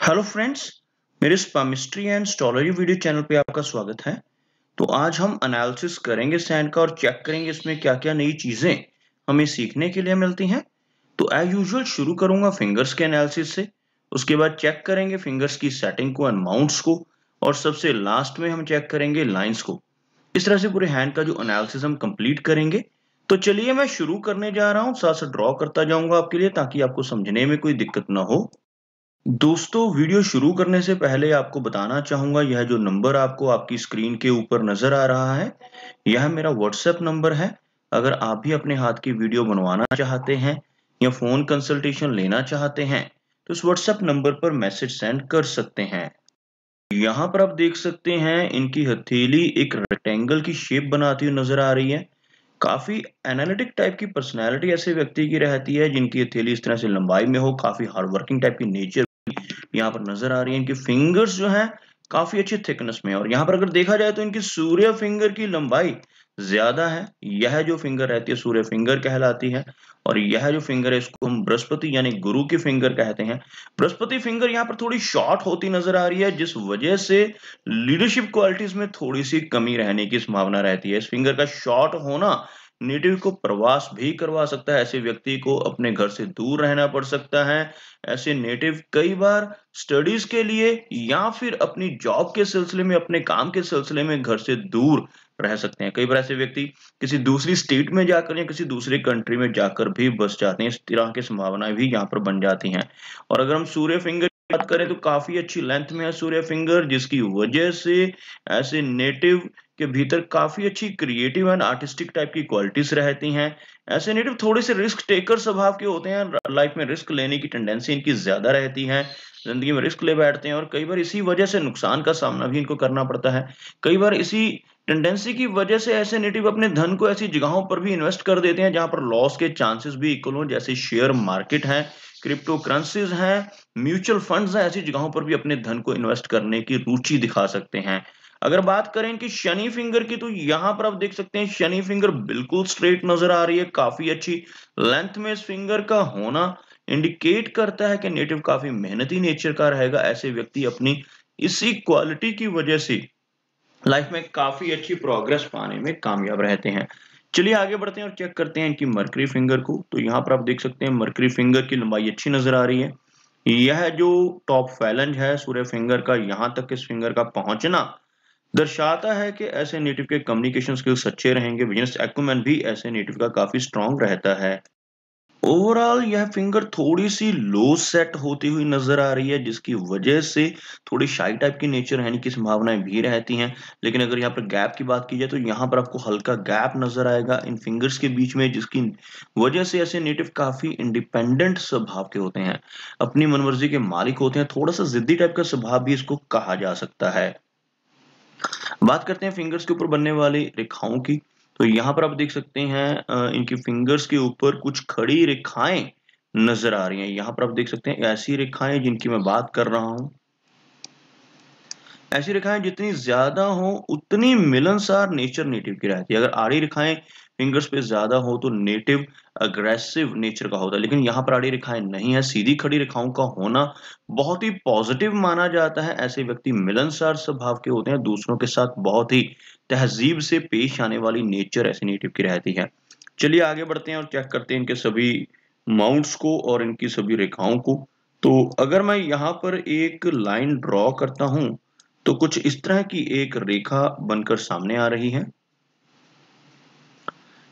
Hello friends, मेरे स्पामिस्ट्री and astrology video channel पे आपका स्वागत है। तो आज हम एनालिसिस करेंगे सैंड का और चेक करेंगे इसमें क्या-क्या नई चीजें हमें सीखने के लिए मिलती हैं। तो एज यूजुअल शुरू करूंगा फिंगर्स के एनालिसिस से, उसके बाद चेक करेंगे फिंगर्स की सेटिंग को एंड माउंट्स को, और सबसे लास्ट में हम चेक करेंगे लाइंस को। इस तरह से पूरे हैंड का जो एनालिसिस हम कंप्लीट करेंगे। तो चलिए मैं शुरू करने जा रहा हूँ, साथ साथ ड्रॉ करता जाऊंगा आपके लिए ताकि आपको समझने में कोई दिक्कत ना हो। दोस्तों, वीडियो शुरू करने से पहले आपको बताना चाहूंगा, यह जो नंबर आपको आपकी स्क्रीन के ऊपर नजर आ रहा है, यह मेरा व्हाट्सएप नंबर है। अगर आप भी अपने हाथ की वीडियो बनवाना चाहते हैं या फोन कंसल्टेशन लेना चाहते हैं तो इस व्हाट्सएप नंबर पर मैसेज सेंड कर सकते हैं। यहाँ पर आप देख सकते हैं इनकी हथेली एक रेक्टेंगल की शेप बनाती हुई नजर आ रही है। काफी एनालिटिक टाइप की पर्सनैलिटी ऐसे व्यक्ति की रहती है जिनकी हथेली इस तरह से लंबाई में हो, काफी हार्ड वर्किंग टाइप की नेचर यहाँ पर नजर आ रही है। इनकी फिंगर्स जो हैं काफी अच्छी थिकनेस में है, और यहाँ पर अगर देखा जाए तो इनकी सूर्य फिंगर की लंबाई ज्यादा है। यह जो फिंगर रहती है सूर्य फिंगर कहलाती है, और यह जो फिंगर है इसको हम बृहस्पति यानी गुरु की फिंगर कहते हैं। बृहस्पति फिंगर यहाँ पर थोड़ी शॉर्ट होती नजर आ रही है, जिस वजह से लीडरशिप क्वालिटीज में थोड़ी सी कमी रहने की संभावना रहती है। इस फिंगर का शॉर्ट होना नेटिव को प्रवास भी करवा सकता है, ऐसे व्यक्ति को अपने घर से दूर रहना पड़ सकता है। ऐसे नेटिव कई बार स्टडीज के लिए या फिर अपनी जॉब के सिलसिले में, अपने काम के सिलसिले में घर से दूर रह सकते हैं। कई बार ऐसे व्यक्ति किसी दूसरी स्टेट में जाकर या किसी दूसरे कंट्री में जाकर भी बस जाते हैं। इस तरह की संभावनाएं भी यहाँ पर बन जाती हैं। और अगर हम सूर्य फिंगर की बात करें तो काफी अच्छी लेंथ में है सूर्य फिंगर, जिसकी वजह से ऐसे नेटिव के भीतर काफी अच्छी क्रिएटिव एंड आर्टिस्टिक टाइप की क्वालिटीज रहती हैं। ऐसे नेटिव थोड़े से रिस्क टेकर स्वभाव के होते हैं, लाइफ में रिस्क लेने की टेंडेंसी इनकी ज्यादा रहती है, जिंदगी में रिस्क ले बैठते हैं, और कई बार इसी वजह से नुकसान का सामना भी इनको करना पड़ता है। कई बार इसी टेंडेंसी की वजह से ऐसे नेटिव अपने धन को ऐसी जगहों पर भी इन्वेस्ट कर देते हैं जहां पर लॉस के चांसेस भी इक्वल हो, जैसे शेयर मार्केट है, क्रिप्टो करेंसीज हैं, म्यूचुअल फंड्स हैं। ऐसी जगहों पर भी अपने धन को इन्वेस्ट करने की रुचि दिखा सकते हैं। अगर बात करें इनकी शनि फिंगर की, तो यहाँ पर आप देख सकते हैं शनि फिंगर बिल्कुल स्ट्रेट नजर आ रही है। काफी अच्छी लेंथ में इस फिंगर का होना इंडिकेट करता है कि नेटिव काफी मेहनती नेचर का रहेगा। ऐसे व्यक्ति अपनी इसी क्वालिटी की वजह से लाइफ में काफी अच्छी प्रोग्रेस पाने में कामयाब रहते हैं। चलिए आगे बढ़ते हैं और चेक करते हैं इनकी मर्करी फिंगर को। तो यहाँ पर आप देख सकते हैं मर्करी फिंगर की लंबाई अच्छी नजर आ रही है। यह जो टॉप फैलेंज है सूर्य फिंगर का, यहाँ तक इस फिंगर का पहुंचना दर्शाता है कि ऐसे नेटिव के कम्युनिकेशन स्किल्स अच्छे रहेंगे। बिजनेस एक्यूमेन भी ऐसे नेटिव का काफी स्ट्रांग रहता है। ओवरऑल यह फिंगर थोड़ी सी लो सेट होती हुई नजर आ रही है, जिसकी वजह से थोड़ी शाई टाइप की नेचर रहने की संभावनाएं भी रहती हैं। लेकिन अगर यहाँ पर गैप की बात की जाए तो यहाँ पर आपको हल्का गैप नजर आएगा इन फिंगर्स के बीच में, जिसकी वजह से ऐसे नेटिव काफी इंडिपेंडेंट स्वभाव के होते हैं, अपनी मनमर्जी के मालिक होते हैं। थोड़ा सा जिद्दी टाइप का स्वभाव भी इसको कहा जा सकता है। बात करते हैं फिंगर्स के ऊपर बनने वाली रेखाओं की। तो यहाँ पर आप देख सकते हैं इनकी फिंगर्स के ऊपर कुछ खड़ी रेखाएं नजर आ रही हैं। यहाँ पर आप देख सकते हैं ऐसी रेखाएं जिनकी मैं बात कर रहा हूं, ऐसी रेखाएं जितनी ज्यादा हो उतनी मिलनसार नेचर नेटिव की रहती है। अगर आड़ी रेखाएं फिंगर्स पे ज्यादा हो तो नेटिव अग्रेसिव नेचर का होता है, लेकिन यहाँ पर आड़ी रेखाएं नहीं है। सीधी खड़ी रेखाओं का होना बहुत ही पॉजिटिव माना जाता है। ऐसे व्यक्ति मिलनसार स्वभाव के होते हैं, दूसरों के साथ बहुत ही तहजीब से पेश आने वाली नेचर ऐसे नेटिव की रहती है। चलिए आगे बढ़ते हैं और चेक करते हैं इनके सभी माउंट्स को और इनकी सभी रेखाओं को। तो अगर मैं यहाँ पर एक लाइन ड्रॉ करता हूं तो कुछ इस तरह की एक रेखा बनकर सामने आ रही है,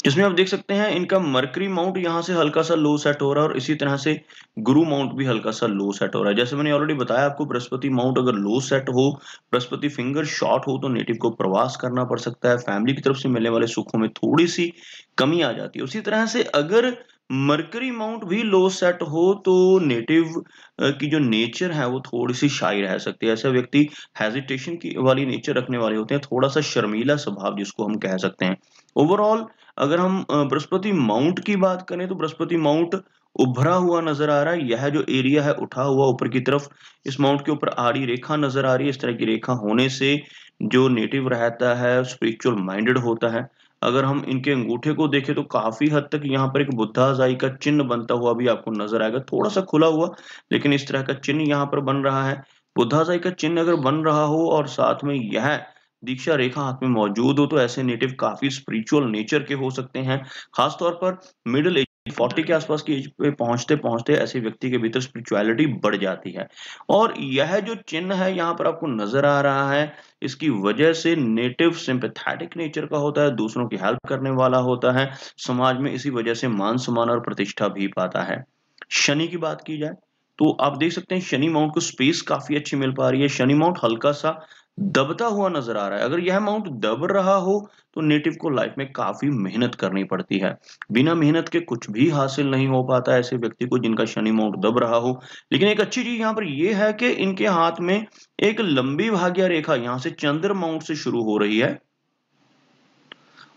जिसमें आप देख सकते हैं इनका मरकरी माउंट यहाँ से हल्का सा लो सेट हो रहा है, और इसी तरह से गुरु माउंट भी हल्का सा लो सेट हो रहा है। जैसे मैंने ऑलरेडी बताया आपको, बृहस्पति माउंट अगर लो सेट हो, बृहस्पति फिंगर शॉर्ट हो, तो नेटिव को प्रवास करना पड़ सकता है। फैमिली की तरफ से मिलने वाले सुखों में थोड़ी सी कमी आ जाती है। उसी तरह से अगर मरकरी माउंट भी लो सेट हो तो नेटिव की जो नेचर है वो थोड़ी सी शाई रह सकती है। ऐसे व्यक्ति हेजिटेशन की वाली नेचर रखने वाले होते हैं, थोड़ा सा शर्मीला स्वभाव जिसको हम कह सकते हैं। ओवरऑल अगर हम बृहस्पति माउंट की बात करें तो बृहस्पति माउंट उभरा हुआ नजर आ रहा है। यह जो एरिया है उठा हुआ ऊपर की तरफ, इस माउंट के ऊपर आड़ी रेखा नजर आ रही है। इस तरह की रेखा होने से जो नेटिव रहता है स्पिरिचुअल माइंडेड होता है। अगर हम इनके अंगूठे को देखें तो काफ़ी हद तक यहाँ पर एक बुद्धाज़ाई का चिन्ह बनता हुआ भी आपको नज़र आएगा। थोड़ा-सा खुला हुआ, लेकिन इस तरह का चिन्ह यहाँ पर बन रहा है। बुद्धाज़ाई का चिन्ह अगर बन रहा हो और साथ में यह दीक्षा रेखा हाथ में मौजूद हो, तो ऐसे नेटिव काफ़ी स्पिरिचुअल नेचर के हो सकते हैं। ख़ास तौर पर मिडल एज 40 के आसपास की एज पे पहुँचते-पहुँचते ऐसे व्यक्ति के भीतर स्पिरिचुअलिटी बढ़ जाती है। और यह जो चिन्ह है यहाँ पर आपको नज़र आ रहा है, इसकी वजह से नेटिव सिम्पैथेटिक नेचर का होता है, दूसरों की हेल्प करने वाला होता है, समाज में इसी वजह से मान-सम्मान और प्रतिष्ठा भी पाता है। शनि की बात की जाए, तो आप देख सकते हैं शनि माउंट को स्पेस काफ़ी अच्छी मिल पा रही है। शनि माउंट हल्का-सा दबता हुआ नज़र आ रहा है। अगर यह माउंट दब रहा हो, तो नेटिव को लाइफ में काफ़ी मेहनत करनी पड़ती है। बिना मेहनत के कुछ भी हासिल नहीं हो पाता ऐसे व्यक्ति को जिनका शनि माउंट दब रहा हो। लेकिन एक अच्छी चीज़ यहाँ पर ये है कि इनके हाथ में एक लंबी भाग्य रेखा यहाँ से चंद्र माउंट से शुरू हो रही है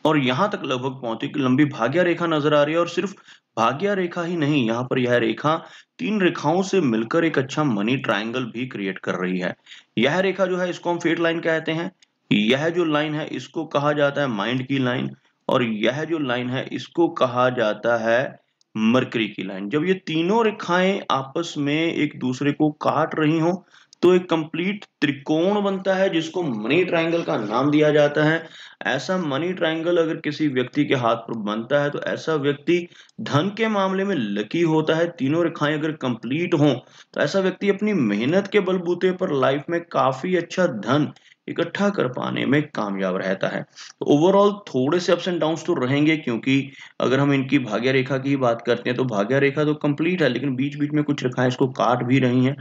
और यहाँ तक लगभग पहुँची कि लंबी भाग्य रेखा नज़र आ रही है और सिर्फ भाग्य रेखा ही नहीं, यहाँ पर यह रेखा 3 रेखाओं से मिलकर एक अच्छा मनी ट्रायंगल भी क्रिएट कर रही है। यह रेखा जो है इसको हम फेट लाइन कहते हैं। यह जो लाइन है इसको कहा जाता है माइंड की लाइन और यह जो लाइन है इसको कहा जाता है मरकरी की लाइन। जब ये तीनों रेखाएँ आपस में एक दूसरे को काट रही हों, तो एक कंप्लीट त्रिकोण बनता है जिसको मनी ट्रायंगल का नाम दिया जाता है। ऐसा मनी ट्रायंगल अगर किसी व्यक्ति के हाथ पर बनता है तो ऐसा व्यक्ति धन के मामले में लकी होता है। तीनों रेखाएं अगर कंप्लीट हों तो ऐसा व्यक्ति अपनी मेहनत के बलबूते पर लाइफ में काफी अच्छा धन इकट्ठा कर पाने में कामयाब रहता है। तो ओवरऑल थोड़े से अप्स एंड डाउन्स तो रहेंगे क्योंकि अगर हम इनकी भाग्य रेखा की बात करते हैं तो भाग्य रेखा तो कंप्लीट है लेकिन बीच बीच में कुछ रेखाएं इसको काट भी रही हैं।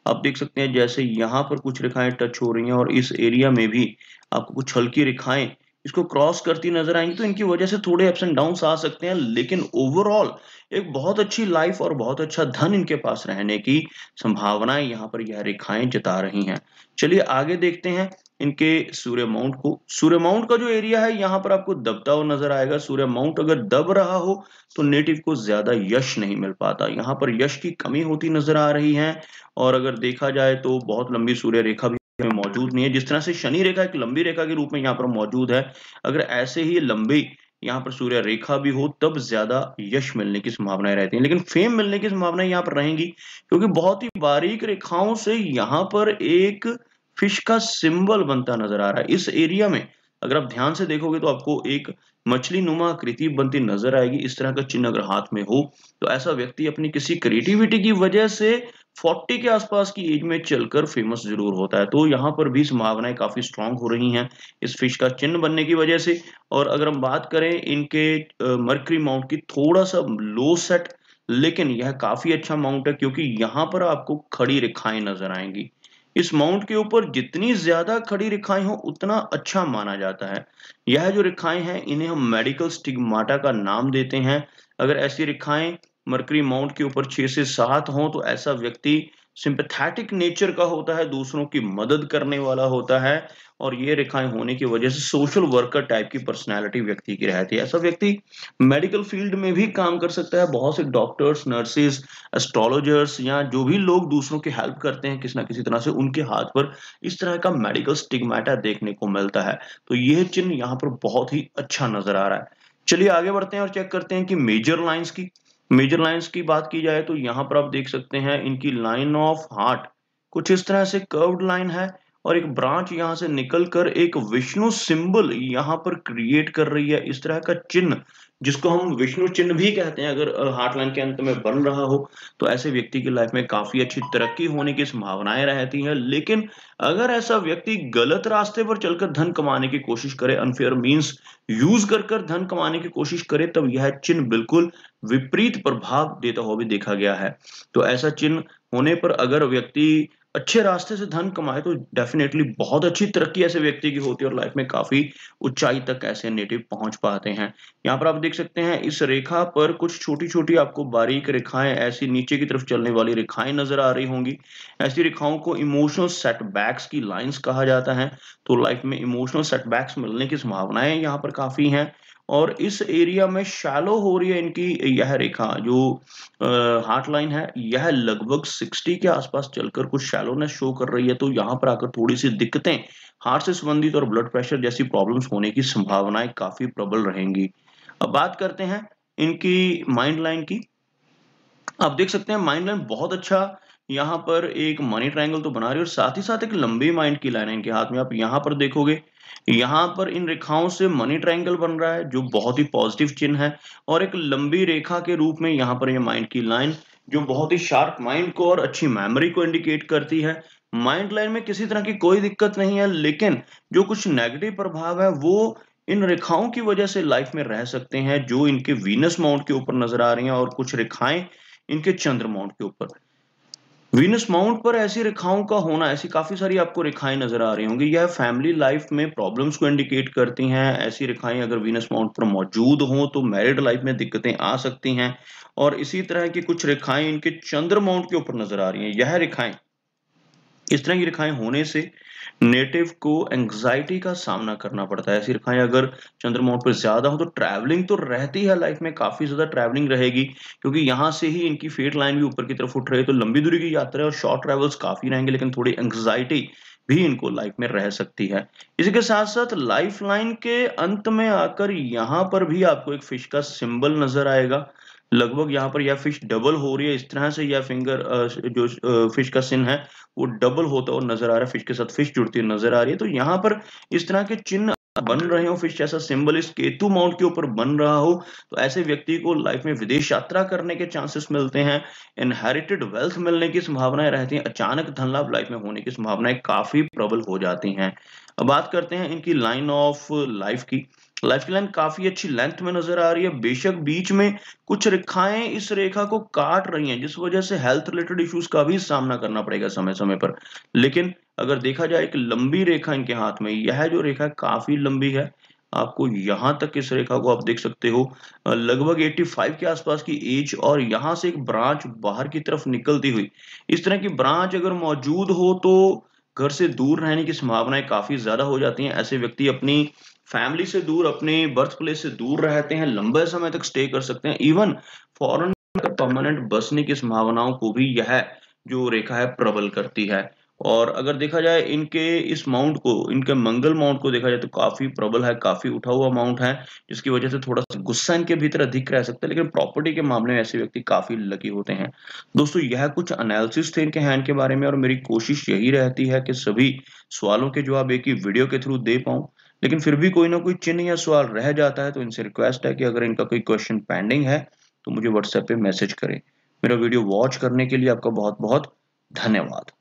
आप देख सकते हैं जैसे यहाँ पर कुछ रेखाएं टच हो रही हैं और इस एरिया में भी आपको कुछ हल्की रेखाएं इसको क्रॉस करती नजर आएंगी, तो इनकी वजह से थोड़े अप्स एंड डाउन्स आ सकते हैं लेकिन ओवरऑल एक बहुत अच्छी लाइफ और बहुत अच्छा धन इनके पास रहने की संभावनाएं यहाँ पर यह रेखाएं जता रही हैं। चलिए आगे देखते हैं इनके सूर्य माउंट को। सूर्य माउंट का जो एरिया है यहाँ पर आपको दबता हुआ नजर आएगा। सूर्य माउंट अगर दब रहा हो तो नेटिव को ज्यादा यश नहीं मिल पाता, यहाँ पर यश की कमी होती नजर आ रही है। और अगर देखा जाए तो बहुत लंबी सूर्य रेखा भी में मौजूद नहीं है। जिस तरह से शनि रेखा एक लंबी रेखा के रूप में यहाँ पर मौजूद है, अगर ऐसे ही लंबी यहाँ पर सूर्य रेखा भी हो तब ज्यादा यश मिलने की संभावनाएं रहती हैं, लेकिन फेम मिलने की संभावनाएं यहाँ पर रहेंगी क्योंकि बहुत ही बारीक रेखाओं से यहाँ पर एक फिश का सिंबल बनता नजर आ रहा है। इस एरिया में अगर आप ध्यान से देखोगे तो आपको एक मछली नुमा आकृति बनती नजर आएगी। इस तरह का चिन्ह अगर हाथ में हो तो ऐसा व्यक्ति अपनी किसी क्रिएटिविटी की वजह से 40 के आसपास की एज में चलकर फेमस जरूर होता है। तो यहाँ पर भी संभावनाएं काफी स्ट्रांग हो रही हैं इस फिश का चिन्ह बनने की वजह से। और अगर हम बात करें इनके मरकरी माउंट की, थोड़ा सा लो सेट लेकिन यह काफी अच्छा माउंट है क्योंकि यहाँ पर आपको खड़ी रेखाएं नजर आएंगी। इस माउंट के ऊपर जितनी ज्यादा खड़ी रेखाएं हो उतना अच्छा माना जाता है। यह जो रेखाएं हैं इन्हें हम मेडिकल स्टिग्माटा का नाम देते हैं। अगर ऐसी रेखाएं मरकरी माउंट के ऊपर 6 से 7 हों तो ऐसा व्यक्ति सिंपैथेटिक नेचर का होता है, दूसरों की मदद करने वाला होता है और ये रेखाएं होने की वजह से सोशल वर्कर टाइप की पर्सनैलिटी व्यक्ति की रहती है। ऐसा व्यक्ति मेडिकल फील्ड में भी काम कर सकता है। बहुत से डॉक्टर्स, नर्सेज, एस्ट्रोलॉजर्स या जो भी लोग दूसरों की हेल्प करते हैं किसी ना किसी तरह से, उनके हाथ पर इस तरह का मेडिकल स्टिग्माटा देखने को मिलता है। तो यह चिन्ह यहाँ पर बहुत ही अच्छा नजर आ रहा है। चलिए आगे बढ़ते हैं और चेक करते हैं कि मेजर लाइंस की बात की जाए तो यहाँ पर आप देख सकते हैं इनकी लाइन ऑफ हार्ट कुछ इस तरह से कर्व्ड लाइन है और एक ब्रांच यहाँ से निकलकर एक विष्णु सिंबल यहाँ पर क्रिएट कर रही है। इस तरह का चिन्ह जिसको हम विष्णु चिन्ह भी कहते हैं, अगर हार्ट लाइन के अंत में बन रहा हो तो ऐसे व्यक्ति की लाइफ में काफी अच्छी तरक्की होने की संभावनाएं रहती हैं। लेकिन अगर ऐसा व्यक्ति गलत रास्ते पर चलकर धन कमाने की कोशिश करे, अनफेयर मीन्स यूज कर धन कमाने की कोशिश करे, तब यह चिन्ह बिल्कुल विपरीत प्रभाव देता हुआ भी देखा गया है। तो ऐसा चिन्ह होने पर अगर व्यक्ति अच्छे रास्ते से धन कमाए तो डेफिनेटली बहुत अच्छी तरक्की ऐसे व्यक्ति की होती है और लाइफ में काफी ऊंचाई तक ऐसे नेटिव पहुंच पाते हैं। यहाँ पर आप देख सकते हैं इस रेखा पर कुछ छोटी छोटी आपको बारीक रेखाएं, ऐसी नीचे की तरफ चलने वाली रेखाएं नजर आ रही होंगी। ऐसी रेखाओं को इमोशनल सेटबैक्स की लाइंस कहा जाता है। तो लाइफ में इमोशनल सेटबैक्स मिलने की संभावनाएं यहाँ पर काफी हैं और इस एरिया में शैलो हो रही है इनकी यह रेखा जो हार्ट लाइन है, यह लगभग 60 के आसपास चलकर कुछ शैलोनेस शो कर रही है। तो यहाँ पर आकर थोड़ी सी दिक्कतें, हार्ट से संबंधित और ब्लड प्रेशर जैसी प्रॉब्लम्स होने की संभावनाएं काफी प्रबल रहेंगी। अब बात करते हैं इनकी माइंड लाइन की। आप देख सकते हैं माइंड लाइन बहुत अच्छा, यहाँ पर एक मनी ट्रायंगल तो बना रही है और साथ ही साथ एक लंबी माइंड की लाइन है इनके हाथ में। आप यहाँ पर देखोगे, यहाँ पर इन रेखाओं से मनी ट्रायंगल बन रहा है जो बहुत ही पॉजिटिव चिन्ह है, और एक लंबी रेखा के रूप में यहाँ पर ये माइंड की लाइन जो बहुत ही शार्प माइंड को और अच्छी मेमोरी को इंडिकेट करती है। माइंड लाइन में किसी तरह की कोई दिक्कत नहीं है, लेकिन जो कुछ नेगेटिव प्रभाव है वो इन रेखाओं की वजह से लाइफ में रह सकते हैं, जो इनके वीनस माउंट के ऊपर नजर आ रही हैं और कुछ रेखाएं इनके चंद्र माउंट के ऊपर। वीनस माउंट पर ऐसी रेखाओं का होना, ऐसी काफी सारी आपको रेखाएं नजर आ रही होंगी, यह फैमिली लाइफ में प्रॉब्लम्स को इंडिकेट करती हैं। ऐसी रेखाएं अगर वीनस माउंट पर मौजूद हों तो मैरिड लाइफ में दिक्कतें आ सकती हैं। और इसी तरह की कुछ रेखाएं इनके चंद्र माउंट के ऊपर नजर आ रही हैं। यह रेखाएं, इस तरह की रेखाएं होने से नेटिव को एंग्जाइटी का सामना करना पड़ता है। ऐसी रेखाएं अगर चंद्रमा पर ज्यादा हो तो ट्रैवलिंग तो रहती है, लाइफ में काफी ज्यादा ट्रैवलिंग रहेगी, क्योंकि यहाँ से ही इनकी फेट लाइन भी ऊपर की तरफ उठ रही है। तो लंबी दूरी की यात्रा और शॉर्ट ट्रैवल्स काफी रहेंगे, लेकिन थोड़ी एंग्जाइटी भी इनको लाइफ में रह सकती है। इसी के साथ साथ लाइफ लाइन के अंत में आकर यहाँ पर भी आपको एक फिश का सिंबल नजर आएगा। लगभग यहाँ पर यह फिश डबल हो रही है, इस तरह से यह फिंगर जो फिश का सिन है वो डबल होता हुआ नजर आ रहा है, फिश के साथ फिश जुड़ती हुई नजर आ रही है। तो यहाँ पर इस तरह के चिन्ह बन रहे हो, फिश जैसा सिंबल इस केतु माउंट के ऊपर बन रहा हो, तो ऐसे व्यक्ति को लाइफ में विदेश यात्रा करने के चांसेस मिलते हैं, इनहेरिटेड वेल्थ मिलने की संभावनाएं रहती हैं, अचानक धन लाभ लाइफ में होने की संभावनाएं काफी प्रबल हो जाती हैं। अब बात करते हैं इनकी लाइन ऑफ लाइफ की। लाइफ की लाइन काफी अच्छी लेंथ में नजर आ रही है, बेशक बीच में कुछ रेखाएं इस रेखा को काट रही हैं, जिस वजह से हेल्थ रिलेटेड इश्यूज का भी सामना करना पड़ेगा समय समय पर। लेकिन अगर देखा जाए एक लंबी रेखा इनके हाथ में, यह जो रेखा काफी लंबी है, आपको यहां तक इस रेखा को आप देख सकते हो, लगभग 85 के आसपास की एज, और यहां से एक ब्रांच बाहर की तरफ निकलती हुई, इस तरह की ब्रांच अगर मौजूद हो तो घर से दूर रहने की संभावनाएं काफी ज्यादा हो जाती हैं। ऐसे व्यक्ति अपनी फैमिली से दूर, अपने बर्थ प्लेस से दूर रहते हैं, लंबे समय तक स्टे कर सकते हैं, इवन फॉरेन परमानेंट बसने की संभावनाओं को भी यह जो रेखा है प्रबल करती है। और अगर देखा जाए इनके इस माउंट को, इनके मंगल माउंट को देखा जाए तो काफी प्रबल है, काफी उठा हुआ माउंट है, जिसकी वजह से थोड़ा सा गुस्सा इनके भीतर अधिक रह सकता है, लेकिन प्रॉपर्टी के मामले में ऐसे व्यक्ति काफी लकी होते हैं। दोस्तों, यह कुछ एनालिसिस थे इनके हैंड के बारे में, और मेरी कोशिश यही रहती है कि सभी सवालों के जवाब एक ही वीडियो के थ्रू दे पाऊं, लेकिन फिर भी कोई ना कोई चिन्ह या सवाल रह जाता है, तो इनसे रिक्वेस्ट है कि अगर इनका कोई क्वेश्चन पेंडिंग है तो मुझे व्हाट्सएप पे मैसेज करें। मेरा वीडियो वॉच करने के लिए आपका बहुत बहुत धन्यवाद।